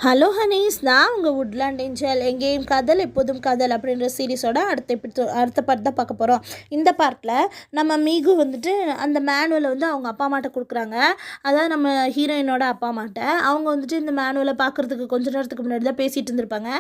Hello Honey's, நான் உங்கள் woodland angel. எங்கேயும் காதல் எப்போதும் காதல் அப்படின்ற சீரீஸோட அடுத்த பார்ட் தான் பார்க்க போகிறோம். இந்த பார்ட்டில் நம்ம மீகு வந்துட்டு அந்த மேனுவலை வந்து அவங்க அப்பா அம்மாட்ட கொடுக்குறாங்க. அதாவது நம்ம ஹீரோயினோட அப்பா அம்மாட்ட அவங்க வந்துட்டு இந்த மேனுவலை பார்க்குறதுக்கு கொஞ்ச நேரத்துக்கு முன்னாடி தான் பேசிகிட்டு இருந்திருப்பாங்க.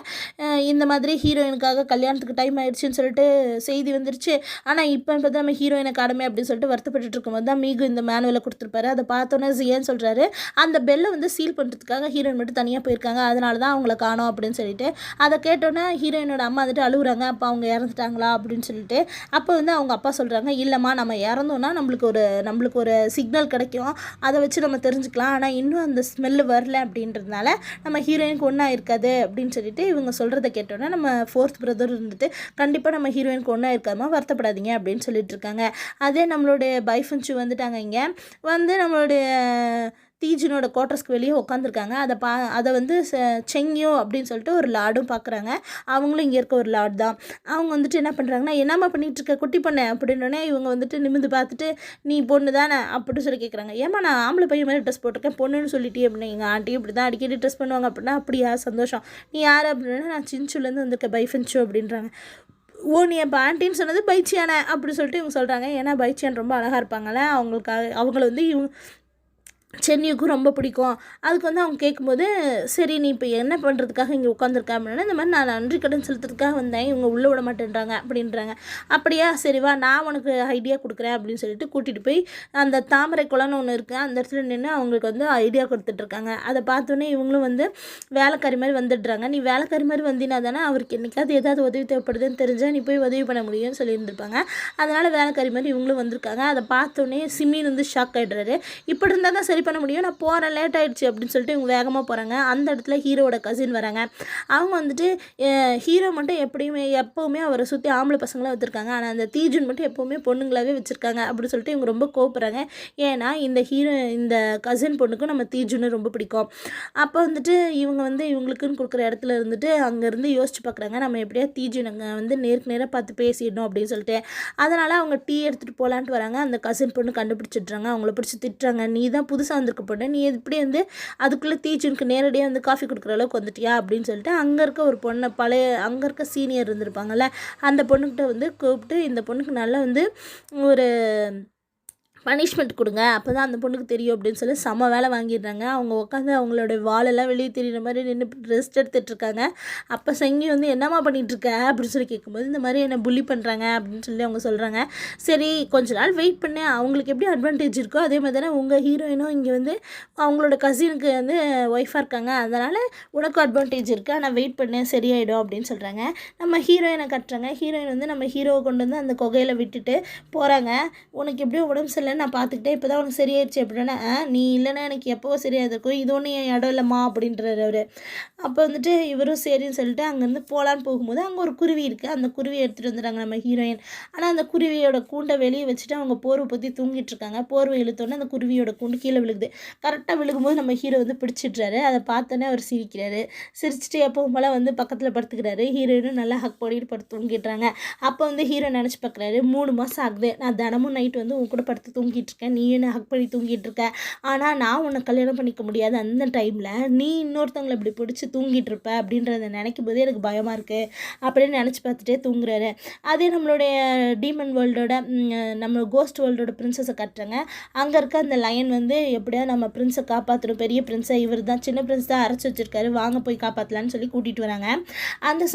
இந்த மாதிரி ஹீரோயினுக்காக கல்யாணத்துக்கு டைம் ஆயிடுச்சுன்னு சொல்லிட்டு செய்தி வந்துருச்சு. ஆனால் இப்போ தான் நம்ம ஹீரோயின் அகாடமி அப்படின்னு சொல்லிட்டு வருத்தப்பட்டு இருக்கும்போது தான் மீகு இந்த மேனுவலை கொடுத்துருப்பாரு. அதை பார்த்தோன்னே ஜியான்னு சொல்கிறாரு, அந்த பெல்லை வந்து சீல் பண்ணுறதுக்காக ஹீரோயின் மட்டும் தனியாக போயிருக்காங்க, அதனால தான் அவங்கள காணோம் அப்படின்னு சொல்லிட்டு. அதை கேட்டோன்னே ஹீரோயினோட அம்மா வந்துட்டு அழுகுறாங்க. அப்போ அவங்க இறந்துட்டாங்களா அப்படின்னு சொல்லிட்டு. அப்போ வந்து அவங்க அப்பா சொல்கிறாங்க, இல்லைம்மா நம்ம இறந்தோன்னா நம்மளுக்கு ஒரு சிக்னல் கிடைக்கும், அதை வச்சு நம்ம தெரிஞ்சுக்கலாம். ஆனால் இன்னும் அந்த ஸ்மெல்லு வரல அப்படின்றதுனால நம்ம ஹீரோயினுக்கு ஒன்றா இருக்காது அப்படின்னு சொல்லிட்டு இவங்க சொல்கிறத கேட்டோன்னே நம்ம ஃபோர்த் பிரதர் இருந்துட்டு, கண்டிப்பாக நம்ம ஹீரோயினுக்கு ஒன்றா இருக்காமல் வருத்தப்படாதீங்க அப்படின்னு சொல்லிட்டு இருக்காங்க. அதே நம்மளுடைய பைஃபன்ச்சு வந்துட்டாங்க. இங்கே வந்து நம்மளுடைய தீஜினோட குவார்ட்டர்ஸ்க்கு வெளியே உட்காந்துருக்காங்க. அதை வந்து செங்கியோ அப்படின்னு சொல்லிட்டு ஒரு லார்டும் பார்க்குறாங்க. அவங்களும் இங்கே இருக்க ஒரு லார்ட் தான். அவங்க வந்துட்டு என்ன பண்ணுறாங்கன்னா, என்னம்மா பண்ணிகிட்ருக்க குட்டி பொண்ணு அப்படின்னோடனே இவங்க வந்துட்டு நிமிந்து பார்த்துட்டு, நீ பொண்ணு தானே அப்படின்னு சொல்லி கேட்குறாங்க. ஏமா நான் ஆம்பளை பையன் மாதிரி ட்ரெஸ் போட்டிருக்கேன், பொண்ணுன்னு சொல்லிட்டே அப்படின்னு. எங்கள் ஆண்டி இப்படி தான் அடிக்கடி ட்ரெஸ் பண்ணுவாங்க அப்படின்னா. அப்படியா, சந்தோஷம். நீ யார் அப்படின்னா, நான் சின்சுலேருந்து வந்திருக்கேன், பைஃபன்ச்சு அப்படின்றாங்க. ஓ, நீ இப்போ ஆண்டின்னு சொன்னது பைச்சியானே அப்படி சொல்லிட்டு இவங்க சொல்கிறாங்க. ஏன்னா பைச்சியான் ரொம்ப அழகாக இருப்பாங்களே, அவங்கள வந்து இவங்க சென்னியுக்கும் ரொம்ப பிடிக்கும். அதுக்கு வந்து அவங்க கேட்கும்போது, சரி நீ இப்போ என்ன பண்ணுறதுக்காக இங்கே உட்காந்துருக்க அப்படின்னா, இந்த மாதிரி நான் நன்றி கடன் செலுத்துறதுக்காக வந்தேன், இவங்க உள்ளே விட மாட்டேன்றாங்க அப்படின்றாங்க. அப்படியா, சரி வா நான் உனக்கு ஐடியா கொடுக்குறேன் அப்படின்னு சொல்லிட்டு கூட்டிகிட்டு போய் அந்த தாமரை குளம்னு ஒன்று இருக்குது, அந்த இடத்துல நின்று அவங்களுக்கு வந்து ஐடியா கொடுத்துட்ருக்காங்க. அதை பார்த்தோன்னே இவங்களும் வந்து வேலைக்காரி மாதிரி வந்துடுறாங்க. நீ வேலைக்காரி மாதிரி வந்தினா தானே அவருக்கு என்றைக்காவது ஏதாவது உதவி தேவைப்படுதுன்னு தெரிஞ்சால் நீ போய் உதவி பண்ண முடியும்னு சொல்லியிருந்திருப்பாங்க. அதனால் வேலைக்காரி மாதிரி இவங்களும் வந்திருக்காங்க. அதை பார்த்தோன்னே சிமின் வந்து ஷாக் ஆகிடுறாரு. இப்படி இருந்தால் தான் சரி பண்ண முடியும், நான் போகிறேன், லேட் ஆகிடுச்சு அப்படின்னு சொல்லிட்டு இவங்க வேகமாக போகிறாங்க. அந்த இடத்துல ஹீரோவோட கசின் வராங்க. அவங்க வந்துட்டு ஹீரோ மட்டும் எப்போவுமே அவரை சுற்றி ஆம்பளை பசங்களாக வச்சுருக்காங்க, ஆனால் அந்த தீஜுன் மட்டும் எப்போவுமே பொண்ணுங்களாகவே வச்சுருக்காங்க அப்படின்னு சொல்லிட்டு இவங்க ரொம்ப கோப்புறாங்க. ஏன்னா இந்த கசின் பொண்ணுக்கும் நம்ம தீஜுன்னு ரொம்ப பிடிக்கும். அப்போ வந்துட்டு இவங்க வந்து இவங்களுக்குன்னு கொடுக்குற இடத்துல இருந்துட்டு அங்கேருந்து யோசிச்சு பார்க்குறாங்க, நம்ம எப்படியா தீஜுனுங்க வந்து நேருக்கு நேராக பார்த்து பேசிடணும் அப்படின்னு சொல்லிட்டு. அதனால் அவங்க டீ எடுத்துகிட்டு போகலான்ட்டு வராங்க. அந்த கசின் பொண்ணு கண்டுபிடிச்சிட்றாங்க. அவங்கள பிடிச்சி திட்டுறாங்க, நீ தான் புதுசாக வந்திருக்க பொண்ணு, நீ எப்படி வந்து அதுக்குள்ளே தீஜுனுக்கு நேரடியாக வந்து காஃபி கொடுக்குற அளவுக்கு வந்துட்டியா அப்படின்னு சொல்லிட்டு அங்கே இருக்க ஒரு பொண்ணை அங்கே இருக்க சீனியர் இருந்திருப்பாங்கள்ல, அந்த பொண்ணுக்கிட்ட வந்து கூப்பிட்டு, இந்த பொண்ணுக்கு நல்லா வந்து ஒரு பனிஷ்மெண்ட் கொடுங்க, அப்போ தான் அந்த பொண்ணுக்கு தெரியும் அப்படின்னு சொல்லி செம்ம வேலை வாங்கிடுறாங்க. அவங்க உட்காந்து அவங்களோட வாலெல்லாம் வெளியே தெரியுற மாதிரி நின்று ரெஸ்ட் எடுத்துகிட்ருக்காங்க. அப்போ செங்கி வந்து என்னம்மா பண்ணிகிட்ருக்க அப்படின்னு சொல்லி கேட்கும்போது, இந்த மாதிரி என்னை புள்ளி பண்ணுறாங்க அப்படின்னு சொல்லி அவங்க சொல்கிறாங்க. சரி கொஞ்ச நாள் வெயிட் பண்ணி அவங்களுக்கு எப்படி அட்வான்டேஜ் இருக்கோ அதே மாதிரி தானே உங்கள் ஹீரோயினும் இங்கே வந்து அவங்களோட கசினுக்கு வந்து ஒய்ஃபாக இருக்காங்க, அதனால் உனக்கும் அட்வான்டேஜ் இருக்குது, ஆனால் வெயிட் பண்ண சரியாயிடும் அப்படின்னு சொல்கிறாங்க. நம்ம ஹீரோயினை கட்டுறாங்க. ஹீரோயின் வந்து நம்ம ஹீரோவை கொண்டு வந்து அந்த குகையில் விட்டுட்டு போகிறாங்க. உனக்கு எப்படியும் உடம்பு சரியில்லை, நான் பார்த்துக்கிட்டே இப்போ தான் உனக்கு சரியாயிடுச்சு அப்படின்னா, நீ இல்லைன்னா எனக்கு எப்போவோ சரியாக இருக்கும், இது ஒன்றும் என் இடம் இல்லைம்மா அப்படின்றாரு அவர். அப்போ வந்துட்டு இவரும் சரின்னு சொல்லிட்டு அங்கேருந்து போகலான்னு போகும்போது அங்கே ஒரு குருவி இருக்குது. அந்த குருவியை எடுத்துகிட்டு வந்துடுறாங்க நம்ம ஹீரோயின். ஆனால் அந்த குருவியோட கூண்டை வெளியே வச்சுட்டு அவங்க போர்வை பற்றி தூங்கிட்டு இருக்காங்க. போர்வை இழுத்தோன்னே அந்த குருவியோட கூண்டு கீழே விழுகுது. கரெக்டாக விழுகும்போது நம்ம ஹீரோ வந்து பிடிச்சிட்றாரு. அதை பார்த்தோன்னே அவர் சிரிக்கிறாரு. சிரிச்சுட்டு எப்பவும் போல் வந்து பக்கத்தில் படுத்துக்கிறாரு. ஹீரோயினும் நல்லா ஹக் பண்ணிட்டு படுத்து தூங்கிடுறாங்க. அப்போ வந்து ஹீரோ நினச்சி பார்க்குறாரு, 3 மாதம் ஆகுது, நான் தினமும் நைட்டு வந்து உன் கூட படுத்து தூங்கிட்டு இருக்கேன், நீ என்ன ஹக் பண்ணி தூங்கிட்டு இருக்க, ஆனால் நான் உன்னை கல்யாணம் பண்ணிக்க முடியாது, அந்த டைமில் நீ இன்னொருத்தவங்களை இப்படி பிடிச்சி தூங்கிட்டு இருப்ப அப்படின்றத நினைக்கும் போதே எனக்கு பயமாக இருக்குது அப்படின்னு நினச்சி பார்த்துட்டே தூங்குறாரு. அதே நம்மளுடைய டீமன் வேர்ல்டோட நம்ம கோஸ்ட் வேர்ல்டோட பிரின்சஸை கட்டுறாங்க. அங்கே இருக்க அந்த லயன் வந்து எப்படியா நம்ம பிரின்ஸை காப்பாற்றணும், பெரிய பிரின்ஸை இவர் தான், சின்ன பிரின்ஸ் தான் அரைச்சி வச்சுருக்காரு, வாங்க போய் காப்பாற்றலான்னு சொல்லி கூட்டிகிட்டு வராங்க. அந்த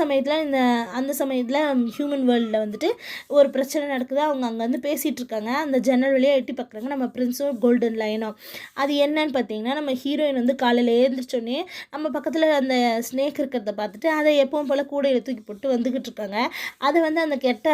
சமயத்தில் ஹியூமன் வேர்ல்டில் வந்துட்டு ஒரு பிரச்சனை நடக்குது. அவங்க அங்கே வந்து பேசிகிட்டு இருக்காங்க. அந்த ஜன்னல் வழியாக எட்டி பார்க்குறாங்க நம்ம பிரின்ஸும் கோல்டன் லயனும். அது என்னன்னு பார்த்தீங்கன்னா, நம்ம ஹீரோயின் வந்து காலையில் எழுந்திரிச்சோன்னே நம்ம பக்கத்தில் அந்த ஸ்னேக் இருக்கிறத பார்த்துட்டு அதை எப்பவும் போல் கூடையில் தூக்கி போட்டு வந்துக்கிட்டு இருக்காங்க. அதை வந்து அந்த கெட்ட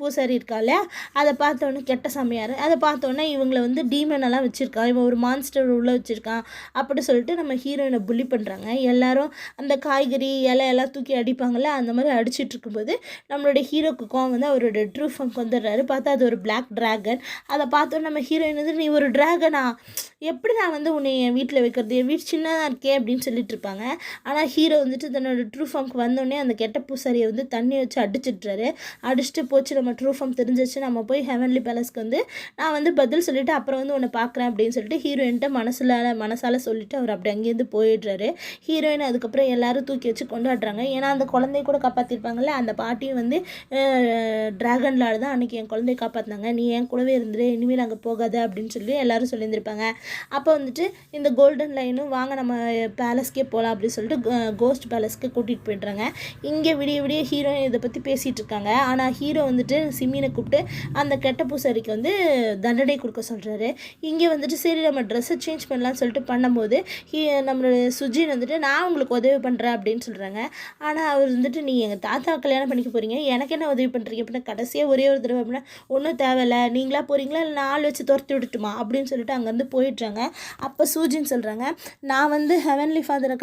பூசாரி இருக்கா இல்லையா, அதை பார்த்தோன்னே கெட்ட சாமியார், அதை பார்த்தோன்னே இவங்களை வந்து டீமனெல்லாம் வச்சுருக்கான், இவன் ஒரு மான்ஸ்டர் உள்ளே வச்சுருக்கான் அப்படி சொல்லிட்டு நம்ம ஹீரோயினை புள்ளி பண்ணுறாங்க. எல்லாரும் அந்த காய்கறி இலையெல்லாம் தூக்கி அடிப்பாங்கள்ல, அந்த மாதிரி அடிச்சுட்டு இருக்கும்போது நம்மளுடைய ஹீரோக்கு கோவம் வந்து அவரோட ட்ரூ ஃபங்க் வந்துடுறாரு. பார்த்தா அது ஒரு பிளாக் ட்ராகன். அதை பார்த்தோன்னே நம்ம ஹீரோயின் வந்து, நீ ஒரு ட்ராகனா, எப்படி நான் வந்து உன்னை என் வீட்டில் வைக்கிறது, என் வீடு சின்னதாக இருக்கே அப்படின்னு சொல்லிட்டு இருப்பாங்க. ஆனால் ஹீரோ வந்துட்டு தன்னோட ட்ரூ ஃபங்க் வந்தோடனே அந்த கெட்ட பூசாரியை வந்து தண்ணி வச்சு அடிச்சிட்றாரு. அடிச்சுட்டு போச்சு நம்ம நம்ம ட்ரூ ஃபார்ம் தெரிஞ்சிச்சு, நம்ம போய் ஹெவன்லி பேலஸ்க்கு வந்து நான் வந்து பதில் சொல்லிவிட்டு அப்புறம் வந்து உன்னை பார்க்குறேன் அப்படின்னு சொல்லிட்டு ஹீரோயின்ட்ட மனசால் சொல்லிவிட்டு அவர் அப்படி அங்கேருந்து போயிடுறாரு. ஹீரோயின் அதுக்கப்புறம் எல்லோரும் தூக்கி வச்சு கொண்டாடுறாங்க. ஏன்னா அந்த குழந்தைய கூட காப்பாற்றிருப்பாங்கல்ல, அந்த பாட்டியும் வந்து ட்ராகன் லார்டு தான் அன்றைக்கி என் குழந்தைய காப்பாற்றினாங்க, நீ என் கூடவே இருந்துரு, இனிமேல் அங்கே போகாத அப்படின்னு சொல்லி எல்லோரும் சொல்லியிருந்திருப்பாங்க. அப்போ வந்துட்டு இந்த கோல்டன் லைனும் வாங்க நம்ம பேலஸ்க்கே போகலாம் அப்படின்னு சொல்லிட்டு கோஸ்ட் பேலஸ்க்கு கூட்டிகிட்டு போய்ட்றாங்க. இங்கே விடிய விடிய ஹீரோயின் இதை பற்றி பேசிகிட்டு இருக்காங்க. ஆனால் ஹீரோ வந்துட்டு சிம்மினை கூப்பிட்டு அந்த கெட்ட பூசாரிக்கு வந்து தண்டனை கொடுக்க சொல்கிறாரு. இங்கே வந்துட்டு சரி நம்ம ட்ரெஸ்ஸை சேஞ்ச் பண்ணலான்னு சொல்லிட்டு பண்ணும்போது நம்மளோட சுஜின் வந்துட்டு நான் உங்களுக்கு உதவி பண்ணுறேன் அப்படின்னு சொல்கிறாங்க. ஆனால் அவர் வந்துட்டு நீ எங்கள் தாத்தா கல்யாணம் பண்ணிக்க போகிறீங்க, எனக்கு என்ன உதவி பண்ணுறீங்க அப்படின்னா கடைசியாக ஒரே ஒரு தடவை அப்படின்னா ஒன்றும் தேவையில்லை, நீங்களா போகிறீங்களா இல்லை நாள் வச்சு துரத்தி விட்டுட்டுமா அப்படின்னு சொல்லிட்டு அங்கேருந்து போயிடுறாங்க. அப்போ சூஜின்னு சொல்கிறாங்க, நான் வந்து ஹெவன்லி ஃபாதரை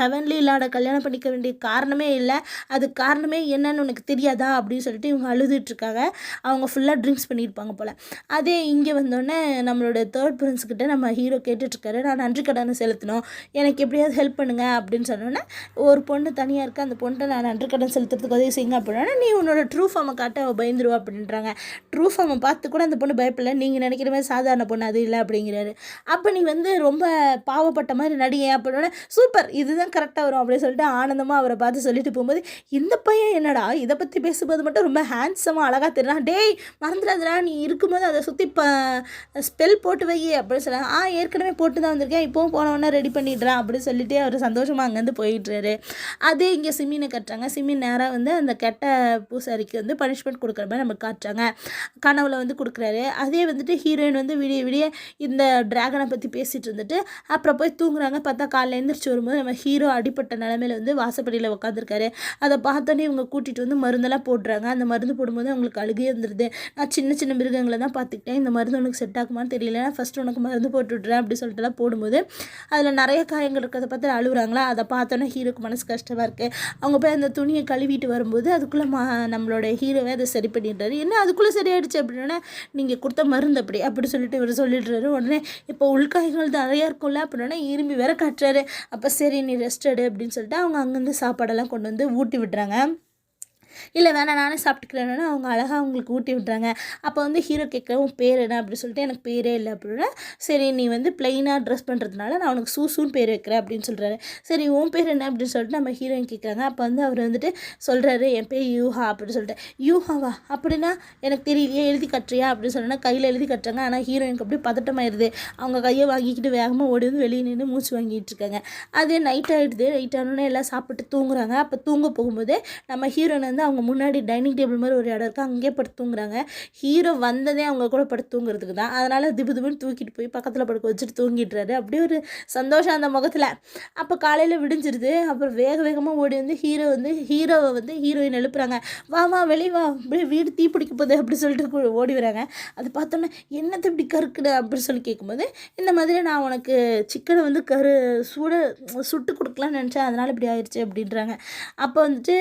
ஹெவன்லி லார்டை கல்யாணம் பண்ணிக்க வேண்டிய காரணமே இல்லை, அது காரணமே என்னன்னு உனக்கு தெரியாதா அப்படின்னு சொல்லிட்டு இவங்க அழுதுட்டுருக்காங்க. அவங்க ஃபுல்லாக ட்ரிங்க்ஸ் பண்ணியிருப்பாங்க போல். அதே இங்கே வந்தோடனே நம்மளோட தேர்ட் பிரின்ஸ்கிட்ட நம்ம ஹீரோ கேட்டுட்ருக்காரு, நான் நன்றி கடனை செலுத்தணும், எனக்கு எப்படியாவது ஹெல்ப் பண்ணுங்க அப்படின்னு சொன்னோன்னே ஒரு பொண்ணு தனியாக இருக்குது, அந்த பொண்ணை நான் நன்றி கடன் செலுத்துறதுக்கு உதவி செய்யுங்க அப்படின்னா நீ உன்னோட ட்ரூ ஃபார்மை காட்ட அவள் பயந்துருவா அப்படின்றாங்க. ட்ரூ ஃபார்மை பார்த்து கூட அந்த பொண்ணு பயப்படல, நீங்கள் நினைக்கிற மாதிரி சாதாரண பொண்ணு அது இல்லை அப்படிங்கிறாரு. அப்போ நீ வந்து ரொம்ப பாவப்பட்ட மாதிரி நடிகை அப்படின்னா சூப்பர் இதுதான் கரெக்டாக வரும் அப்படின்னு சொல்லிட்டு ஆனந்தமாக அவரை பார்த்து சொல்லிட்டு போகும்போது இந்த பையன் என்னடா இதை பற்றி பேசும்போது மட்டும் ரொம்ப ஹேண்ட்ஸமாக அழகாக தெரியும், டேய் மறந்துடாதடா நீ இருக்கும்போது அதை சுற்றி ஸ்பெல் போட்டு வை அப்படின்னு சொல்கிறாங்க. ஏற்கனவே போட்டு தான் வந்திருக்கேன், இப்போவும் போனவொன்னே ரெடி பண்ணிடுறான் அப்படின்னு சொல்லிட்டு அவர் சந்தோஷமாக அங்கேருந்து போயிட்டுறாரு. அதே இங்கே சிம்மினை கட்டுறாங்க. சிம்மின் நேராக வந்து அந்த கெட்ட பூசாரிக்கு வந்து பனிஷ்மெண்ட் கொடுக்குற மாதிரி நம்ம காட்டுறாங்க. கனவுல வந்து கொடுக்குறாரு. அதே வந்துட்டு ஹீரோயின் வந்து விடிய விடிய இந்த ட்ராகனை பற்றி பேசிகிட்டு இருந்துட்டு அப்புறம் போய் தூங்குறாங்க. பார்த்தா காலையில் எழுந்திரிச்சு வரும்போது நம்ம ஹீரோ அடிப்பட்ட நிலமையில வந்து வாசப்படியில் உட்காந்துருக்காரு. அதை பார்த்தோன்னே இவங்க கூட்டிகிட்டு வந்து மருந்தெல்லாம் போடுறாங்க. அந்த மருந்து போடும்போது அவங்களுக்கு அழுகே வந்துடுது. நான் சின்ன சின்ன மிருகங்களை தான் பார்த்துக்கிட்டேன், இந்த மருந்து உனக்கு செட் ஆகுமான்னு தெரியல, நான் ஃபஸ்ட்டு உனக்கு மருந்து போட்டு விட்றேன் அப்படி சொல்லிட்டுலாம் போடும்போது அதில் நிறைய காயங்கள் இருக்கிறத பார்த்து அழுகுறாங்களா. அதை பார்த்தோன்னே ஹீரோக்கு மனசு கஷ்டமாக இருக்குது. அவங்க போய் அந்த துணியை கழுவிட்டு வரும்போது அதுக்குள்ளே நம்மளோட ஹீரோவே அதை சரி பண்ணிடுறாரு. என்ன அதுக்குள்ளே சரியாயிடுச்சு அப்படின்னா நீங்கள் கொடுத்த மருந்து அப்படி சொல்லிட்டு இவர் சொல்லிடுறாரு. உடனே இப்போ உள்காயங்கள் நிறையா இருக்கும்ல அப்படின்னா இரும்பி வேற காட்டுறாரு. அப்போ சரி நீ ரெஸ்ட் எடு அப்படின்னு சொல்லிட்டு அவங்க அங்கேருந்து சாப்பாடெல்லாம் கொண்டு வந்து ஊட்டி விடுறாங்க. இல்லை வேணாம் நானே சாப்பிட்டுக்கிறேன்னா அவங்க அழகாக அவங்களுக்கு ஊட்டி விட்றாங்க. அப்போ வந்து ஹீரோ கேட்குறேன் பேர் என்ன அப்படின்னு சொல்லிட்டு எனக்கு பேரே இல்லை அப்படின்னா சரி நீ வந்து பிளெயினாக ட்ரெஸ் பண்ணுறதுனால நான் உனக்கு சூசூன்னு பேர் வைக்கிறேன் அப்படின்னு சொல்கிறாரு. சரி உன் பேர் என்ன அப்படின்னு சொல்லிட்டு நம்ம ஹீரோயின் கேட்குறாங்க. அப்போ வந்து அவர் வந்துட்டு சொல்கிறாரு என் பேர் யூஹா அப்படின்னு சொல்லிட்டு. யூஹாவா அப்படின்னா எனக்கு தெரியலையே எழுதி கட்டுறியா அப்படின்னு சொன்னோன்னா கையில் எழுதி கட்டுறாங்க. ஆனால் ஹீரோயினுக்கு அப்படியே பதட்டமாயிருது. அவங்க கையை வாங்கிக்கிட்டு வேகமாக ஓடி வந்து வெளியே நின்று மூச்சு வாங்கிட்டு இருக்காங்க. அது நைட் ஆகிடுது. நைட் ஆனோடனே எல்லாம் சாப்பிட்டு தூங்குறாங்க. அப்போ தூங்க போகும்போது நம்ம ஹீரோயின் வந்து அவங்க முன்னாடி டைனிங் டேபிள் மாதிரி ஒரு இடம் இருக்குது, அங்கேயே படுத்து தூங்குறாங்க. ஹீரோ வந்ததே அவங்க கூட படுத்து தூங்குறதுக்கு தான். அதனால் திபுன்னு தூக்கிட்டு போய் பக்கத்தில் படுக்க வச்சுட்டு தூங்கிடுறாரு. அப்படியே ஒரு சந்தோஷம் அந்த முகத்தில். அப்போ காலையில் விடிஞ்சிருது. அப்புறம் வேகமாக ஓடி வந்து ஹீரோவை வந்து ஹீரோயின் எழுப்புறாங்க. வா வெளியே வா, அப்படியே வீடு தீ பிடிக்க போகுது அப்படி சொல்லிட்டு ஓடி வராங்க. அதை பார்த்தோன்னே என்னத்தை இப்படி கருக்குடு அப்படின்னு சொல்லி கேட்கும்போது இந்த மாதிரி நான் உனக்கு சிக்கனை வந்து சுட்டு கொடுக்கலான்னு நினச்சேன், அதனால் இப்படி ஆயிடுச்சு அப்படின்றாங்க. அப்போ வந்துட்டு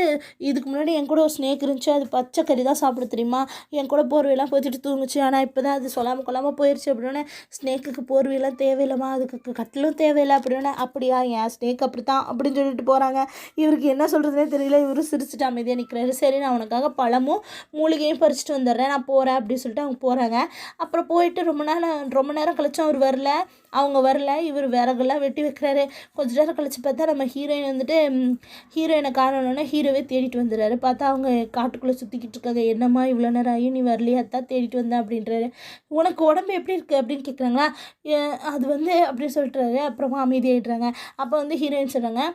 இதுக்கு முன்னாடி என் கூட ஒரு ஸ்னேக் இருந்துச்சு, அது பச்சை கறி தான் சாப்பிட தெரியுமா, என் கூட போர்வையெல்லாம் போச்சுட்டு தூங்குச்சு, ஆனால் இப்போ தான் அது சொல்லாமல் போயிடுச்சு அப்படின்னா ஸ்னேக்குக்கு போர்வையெல்லாம் தேவையில்லைம்மா, அதுக்கு கட்டிலும் தேவையில்லை அப்படின்னா அப்படியா என் ஸ்னேக் அப்படி தான் அப்படின்னு சொல்லிட்டு போகிறாங்க. இவருக்கு என்ன சொல்கிறதுனே தெரியல. இவரும் சிரிச்சுட்டு அமைதியாக நிற்கிறாரு. சரி நான் உனக்காக பழமும் மூலிகையும் பறிச்சுட்டு வந்துடுறேன், நான் போகிறேன் அப்படின்னு சொல்லிட்டு அவங்க போகிறாங்க. அப்புறம் போயிட்டு ரொம்ப நேரம் கழிச்சும் அவர் வரல, அவங்க வரல. இவர் விறகுலாம் வெட்டி வைக்கிறாரு. கொஞ்ச நேரம் கழிச்சு பார்த்தா நம்ம ஹீரோயின் வந்துட்டு ஹீரோயினை காணணுன்னா ஹீரோவே தேடிட்டு வந்துடுறாரு. பார்த்தா அவங்க காட்டுக்குள்ளே சுற்றிக்கிட்டு இருக்காங்க. என்னம்மா இவ்வளோ நேரம் ஆகியும் நீ வரலையா, அதான் தேடிட்டு வந்தேன் அப்படின்றாரு. உனக்கு உடம்பு எப்படி இருக்குது அப்படின்னு கேட்குறாங்களா. அது வந்து அப்படின்னு சொல்லிட்டுறாரு. அப்புறமா அமைதியாகிடுறாங்க. அப்போ வந்து ஹீரோயின் சொல்கிறாங்க,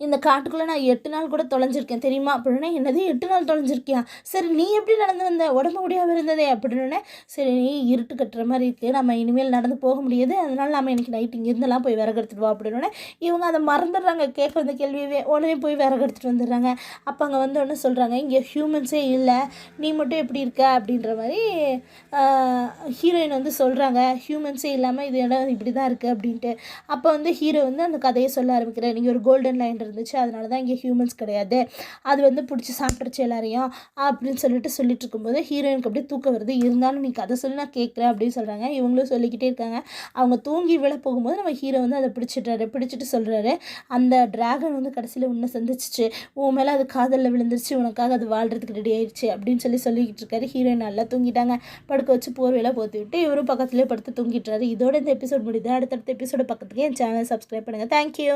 இந்த காட்டுக்குள்ளே நான் 8 நாள் கூட தொலைஞ்சிருக்கேன் தெரியுமா அப்படின்னா. என்னது 8 நாள் தொலைஞ்சிருக்கியா, சரி நீ எப்படி நடந்து வந்த, உடம்பு முடியாமல் இருந்ததே அப்படின்னே. சரி நீ இருட்டு கட்டுற மாதிரி இருக்குது, நம்ம இனிமேல் நடந்து போக முடியாது, அதனால் நம்ம இன்றைக்கி நைட் இங்கே இருந்தெல்லாம் போய் விறகு எடுத்துகிட்டு வா அப்படின்னோடனே இவங்க அதை மறந்துடுறாங்க. கேட்க வந்த கேள்வியவே உடனே போய் விறகு எடுத்துகிட்டு வந்துடுறாங்க. அப்போ அங்கே வந்தோடனே சொல்கிறாங்க இங்கே ஹியூமன்ஸே இல்லை, நீ மட்டும் எப்படி இருக்க அப்படின்ற மாதிரி ஹீரோயின் வந்து சொல்கிறாங்க. ஹியூமன்ஸே இல்லாமல் இது இடம் இப்படி தான் இருக்குது அப்படின்ட்டு. அப்போ வந்து ஹீரோ வந்து அந்த கதையை சொல்ல ஆரம்பிக்கிறேன். நீங்கள் ஒரு கோல்டன் லைன் இருந்துச்சு, அதனால தான் இங்கே ஹியூமன்ஸ் கிடையாது, அது வந்து பிடிச்சி சாப்பிட்ருச்சு எல்லாரையும் அப்படின்னு சொல்லிட்டு இருக்கும்போது ஹீரோயினுக்கு அப்படியே தூக்கம் வருது. இருந்தாலும் நீ கதை சொல்லி நான் கேட்குறேன் அப்படின்னு சொல்கிறாங்க. இவங்களும் சொல்லிக்கிட்டே இருக்காங்க. அவங்க தூங்கி விழ போகும்போது நம்ம ஹீரோ வந்து அதை பிடிச்சிட்டு சொல்கிறாரு, அந்த டிராகன் வந்து கடைசியில் உன்னை சந்திச்சிச்சு, உன் மேலே அது காதலில் விழுந்துருச்சு, உனக்காக அது வாழ்கிறதுக்கு ரெடி ஆயிடுச்சு அப்படின்னு சொல்லிக்கிட்டு இருக்காரு. ஹீரோயின் நல்லா தூங்கிட்டாங்க. படுக்க வச்சு போர்வையெல்லாம் போற்றி விட்டு இவரும் பக்கத்துலேயே படுத்து தூங்கிட்டுறாரு. இதோட இந்த எபிசோட் முடியுது. அடுத்தடுத்த எபிசோட பக்கத்துக்கு என் சேனலை சப்ஸ்கிரைப் பண்ணுங்கள். தேங்க்யூ.